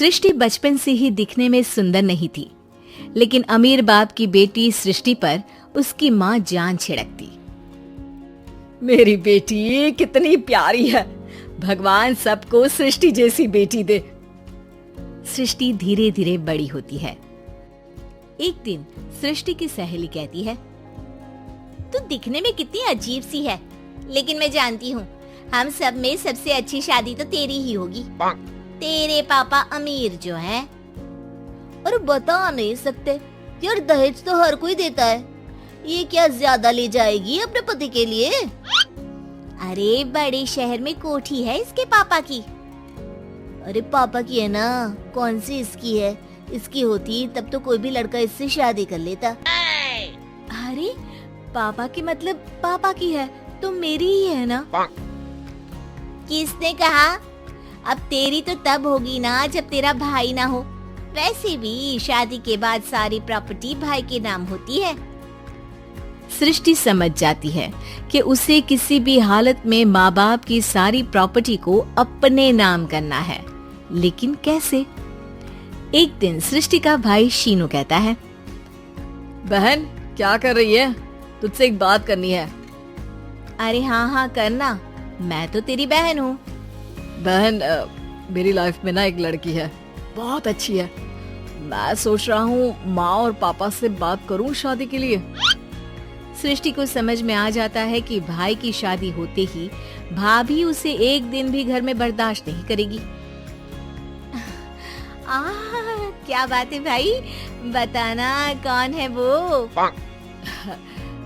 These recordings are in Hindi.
सृष्टि बचपन से ही दिखने में सुंदर नहीं थी, लेकिन अमीर बाप की बेटी सृष्टि पर उसकी माँ जान छिड़कती। मेरी बेटी कितनी प्यारी है, भगवान सबको सृष्टि जैसी बेटी दे। सृष्टि धीरे धीरे बड़ी होती है। एक दिन सृष्टि की सहेली कहती है, तू दिखने में कितनी अजीब सी है, लेकिन मैं जानती हूँ हम सब में सबसे अच्छी शादी तो तेरी ही होगी। तेरे पापा अमीर जो हैं। और बता नहीं सकते यार, दहेज तो हर कोई देता है, ये क्या ज्यादा ले जाएगी अपने पति के लिए? अरे बड़े शहर में कोठी है इसके पापा की। अरे पापा की है ना, कौन सी इसकी है? इसकी होती तब तो कोई भी लड़का इससे शादी कर लेता। अरे पापा की मतलब पापा की है तो मेरी ही है ना? किसने कहा? अब तेरी तो तब होगी ना जब तेरा भाई ना हो। वैसे भी शादी के बाद सारी प्रॉपर्टी भाई के नाम होती है। सृष्टि समझ जाती है कि उसे किसी भी हालत में माँ बाप की सारी प्रॉपर्टी को अपने नाम करना है, लेकिन कैसे? एक दिन सृष्टि का भाई शीनू कहता है, बहन क्या कर रही है? तुझसे एक बात करनी है। अरे हाँ करना, मैं तो तेरी बहन हूँ। बहन मेरी लाइफ में ना एक लड़की है, बहुत अच्छी है। मैं सोच रहा हूँ माँ और पापा से बात करूँ शादी के लिए। सृष्टि को समझ में आ जाता है कि भाई की शादी होते ही भाभी उसे एक दिन भी घर में बर्दाश्त नहीं करेगी। क्या बात है भाई, बताना कौन है वो?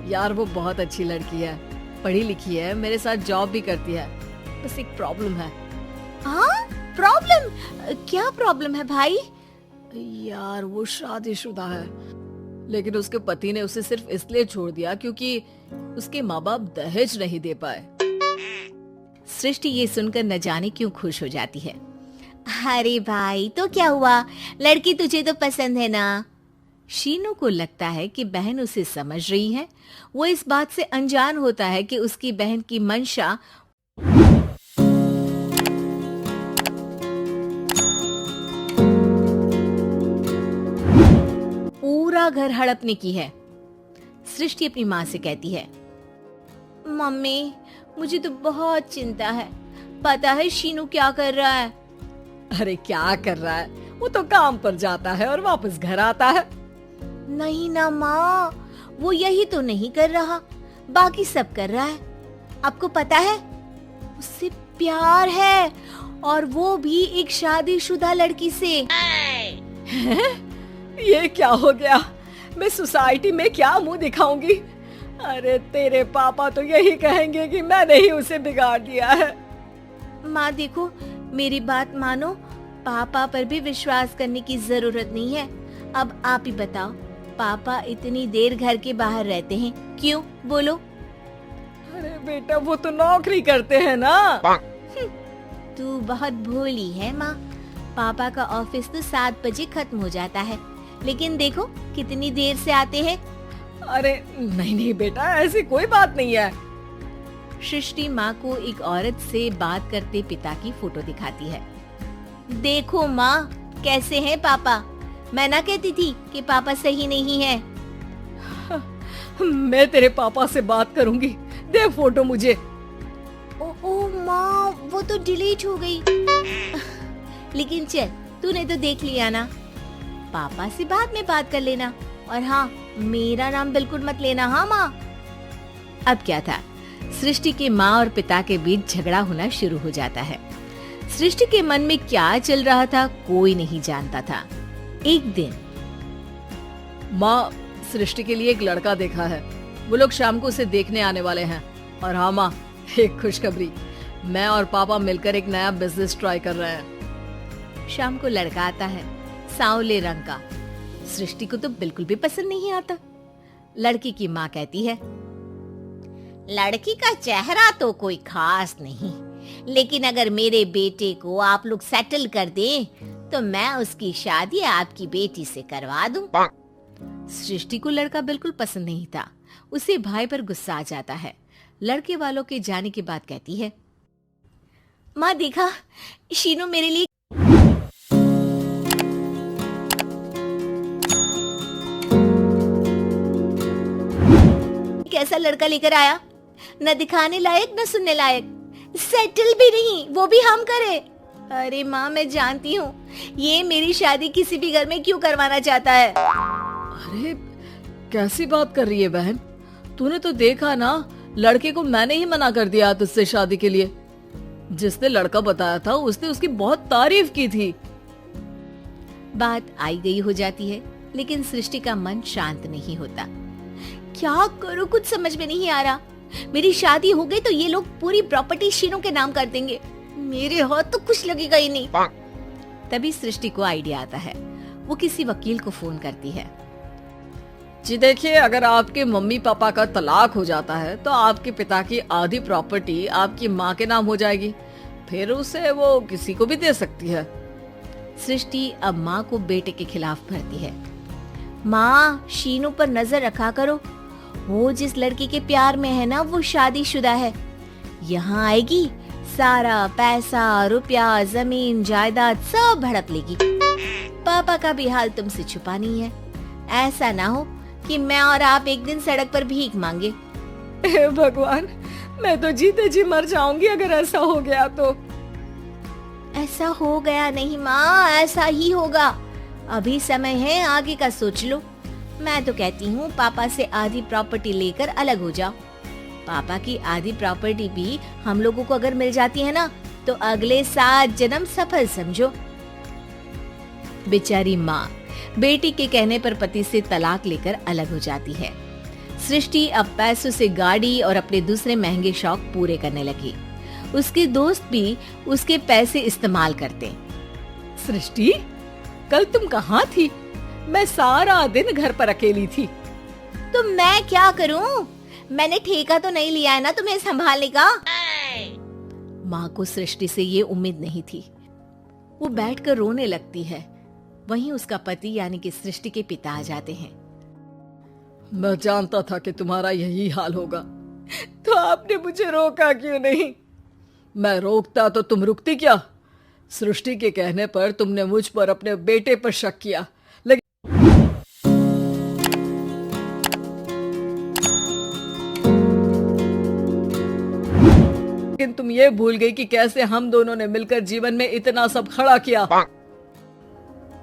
यार वो बहुत अच्छी लड़की है, पढ़ी लिखी है, मेरे साथ जॉब भी करती है। बस एक प्रॉब्लम है। हाँ प्रॉब्लम? क्या प्रॉब्लम है भाई? यार वो शादीशुदा है, लेकिन उसके पति ने उसे सिर्फ इसलिए छोड़ दिया क्योंकि उसके माँ बाप दहेज नहीं दे पाए। सृष्टि ये सुनकर न जाने क्यों खुश हो जाती है। अरे भाई तो क्या हुआ, लड़की तुझे तो पसंद है ना? शीनू को लगता है कि बहन उसे समझ रही है। वो इस बात से अनजान होता है कि उसकी बहन की मंशा पूरा घर हड़पने की है। सृष्टि अपनी माँ से कहती है, मम्मी मुझे तो बहुत चिंता है। पता है शीनू क्या कर रहा है? अरे क्या कर रहा है? वो तो काम पर जाता है और वापस घर आता है। नहीं ना माँ, वो यही तो नहीं कर रहा, बाकी सब कर रहा है। आपको पता है उससे प्यार है, और वो भी एक शादीशुदा लड़की से। ये क्या हो गया? मैं सोसाइटी में क्या मुंह दिखाऊंगी? अरे तेरे पापा तो यही कहेंगे कि मैंने ही उसे बिगाड़ दिया है। माँ देखो, मेरी बात मानो, पापा पर भी विश्वास करने की जरूरत नहीं है। अब आप ही बताओ, पापा इतनी देर घर के बाहर रहते हैं क्यों? बोलो। अरे बेटा वो तो नौकरी करते हैं ना। तू बहुत भोली है माँ। पापा का ऑफिस तो 7 बजे खत्म हो जाता है, लेकिन देखो कितनी देर से आते हैं। अरे नहीं बेटा, ऐसी कोई बात नहीं है। सृष्टि माँ को एक औरत से बात करते पिता की फोटो दिखाती है। देखो माँ कैसे हैं पापा। मैं ना कहती थी कि पापा सही नहीं है। मैं तेरे पापा से बात करूंगी, दे फोटो मुझे। ओ माँ, वो तो डिलीट हो गई। लेकिन चल, तूने तो देख लिया ना। पापा से बाद में बात कर लेना, और हाँ मेरा नाम बिल्कुल मत लेना। हाँ माँ। अब क्या था, सृष्टि के माँ और पिता के बीच झगड़ा होना शुरू हो जाता है। सृष्टि के मन में क्या चल रहा था कोई नहीं जानता था। एक दिन, माँ सृष्टि के लिए एक लड़का देखा है, वो लोग शाम को उसे देखने आने वाले हैं। और हाँ माँ, एक खुशखबरी, मैं और पापा मिलकर एक नया बिजनेस ट्राई कर रहे हैं। शाम को लड़का आता है, सांवले रंग का। सृष्टि को तो बिल्कुल भी पसंद नहीं आता। लड़की की माँ कहती है, लड़की का चेहरा तो कोई खास नहीं, लेकिन अगर मेरे बेटे को आप लोग सेटल कर दें तो मैं उसकी शादी आपकी बेटी से करवा दूं। सृष्टि को लड़का बिल्कुल पसंद नहीं था। उसे भाई पर गुस्सा आ जाता है। लड़के वालों के जाने के बाद कहती है, माँ देखा, शीनू मेरे लिए कैसा लड़का लेकर आया, न दिखाने लायक न सुनने लायक, सेटल भी नहीं, वो भी हम करे। अरे माँ, मैं जानती हूँ ये मेरी शादी किसी भी घर में क्यों करवाना चाहता है। अरे कैसी बात कर रही है बहन, तूने तो देखा ना, लड़के को मैंने ही मना कर दिया तुझसे शादी के लिए। जिसने लड़का बताया था उसने उसकी बहुत तारीफ की थी। बात आई गई हो जाती है, लेकिन सृष्टि का मन शांत नहीं होता। क्या करूं, कुछ समझ में नहीं आ रहा। मेरी शादी हो गई तो ये लोग पूरी प्रॉपर्टी शीनू के नाम कर देंगे, मेरे हाथ तो कुछ लगेगा ही नहीं। तभी सृष्टि को आइडिया आता है। वो किसी वकील को फोन करती है। जी देखिए, अगर आपके मम्मी पापा का तलाक हो जाता है तो आपके पिता की आधी प्रॉपर्टी आपकी माँ के नाम हो जाएगी, फिर उसे वो किसी को भी दे सकती है। सृष्टि अब माँ को बेटे के खिलाफ भरती है। माँ, शीनू पर नजर रखा करो, वो जिस लड़की के प्यार में है ना, वो शादीशुदा है। यहाँ आएगी, सारा पैसा, रुपया, जमीन, जायदाद सब हड़प लेगी। पापा का भी हाल तुमसे छुपा नहीं है। ऐसा ना हो कि मैं और आप एक दिन सड़क पर भीख मांगे। हे भगवान, मैं तो जीते जी मर जाऊंगी अगर ऐसा हो गया तो। ऐसा हो गया नहीं माँ, ऐसा ही होगा। अभी समय है, आगे का सोच लो। मैं तो कहती हूँ पापा से आधी प्रॉपर्टी लेकर अलग हो जाओ। पापा की आधी प्रॉपर्टी भी हम लोगों को अगर मिल जाती है ना, तो अगले 7 जन्म सफल समझो। बेचारी माँ बेटी के कहने पर पति से तलाक लेकर अलग हो जाती है। सृष्टि अब पैसों से गाड़ी और अपने दूसरे महंगे शौक पूरे करने लगी। उसके दोस्त भी उसके पैसे इस्तेमाल करते। सृष्टि, कल तुम कहाँ थी? मैं सारा दिन घर पर अकेली थी। तो मैं क्या करूं? मैंने ठेका तो नहीं लिया है ना तुम्हें संभालने का। माँ को सृष्टि से ये उम्मीद नहीं थी। वो बैठकर रोने लगती है। वहीं उसका पति यानी कि सृष्टि के पिता आ जाते हैं। मैं जानता था कि तुम्हारा यही हाल होगा, तो आपने मुझे रोका क्यों नहीं? मैं रोकता तो तुम रुकती क्या? सृष्टि के कहने पर तुमने मुझ पर अपने बेटे पर शक किया, लेकिन तुम ये भूल गई कि कैसे हम दोनों ने मिलकर जीवन में इतना सब खड़ा किया।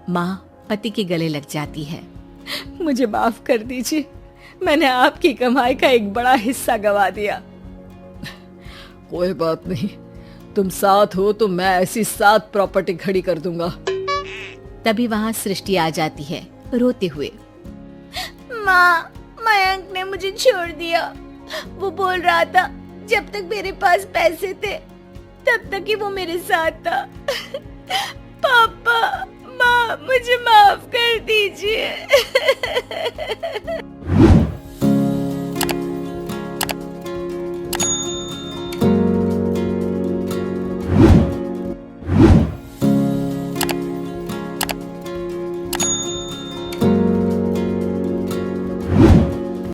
माँ पति के गले लग जाती है। मुझे माफ कर दीजिए, मैंने आपकी कमाई का एक बड़ा हिस्सा गवा दिया। कोई बात नहीं, तुम साथ हो तो मैं ऐसी 7 प्रॉपर्टी खड़ी कर दूंगा। तभी वहाँ सृष्टि आ जाती है रोते हुए। माँ, मयंक ने मुझे छोड़ दिया। वो बोल रहा था जब तक मेरे पास पैसे थे तब तक ही वो मेरे साथ था। पापा, माँ, मुझे माफ कर दीजिए।